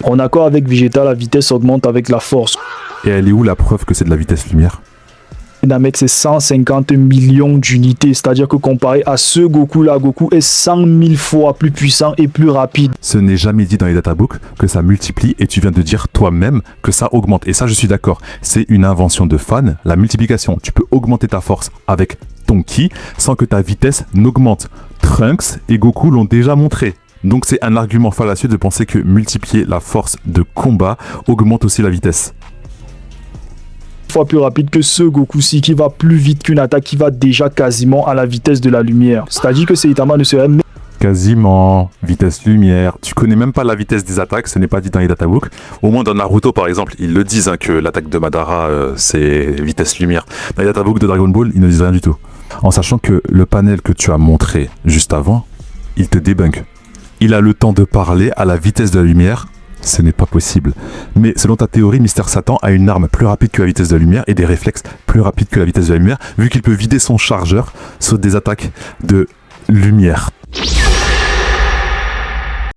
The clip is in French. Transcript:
En accord avec Vegeta, la vitesse augmente avec la force. Et elle est où la preuve que c'est de la vitesse lumière? Namek, c'est 150 millions d'unités, c'est-à-dire que comparé à ce Goku-là, Goku est 100 000 fois plus puissant et plus rapide. Ce n'est jamais dit dans les databooks que ça multiplie et tu viens de dire toi-même que ça augmente. Et ça, je suis d'accord. C'est une invention de fan, la multiplication. Tu peux augmenter ta force avec ton ki sans que ta vitesse n'augmente. Trunks et Goku l'ont déjà montré. Donc c'est un argument fallacieux de penser que multiplier la force de combat augmente aussi la vitesse. Fois plus rapide que ce Goku-ci qui va plus vite qu'une attaque qui va déjà quasiment à la vitesse de la lumière. C'est-à-dire que Saitama ne serait même Quasiment, vitesse lumière. Tu connais même pas la vitesse des attaques, ce n'est pas dit dans les databooks. Au moins dans Naruto par exemple, ils le disent que l'attaque de Madara c'est vitesse lumière. Dans les databooks de Dragon Ball, ils ne disent rien du tout. En sachant que le panel que tu as montré juste avant, il te débunk. Il a le temps de parler à la vitesse de la lumière. Ce n'est pas possible. Mais selon ta théorie, Mister Satan a une arme plus rapide que la vitesse de la lumière et des réflexes plus rapides que la vitesse de la lumière, vu qu'il peut vider son chargeur sur des attaques de lumière.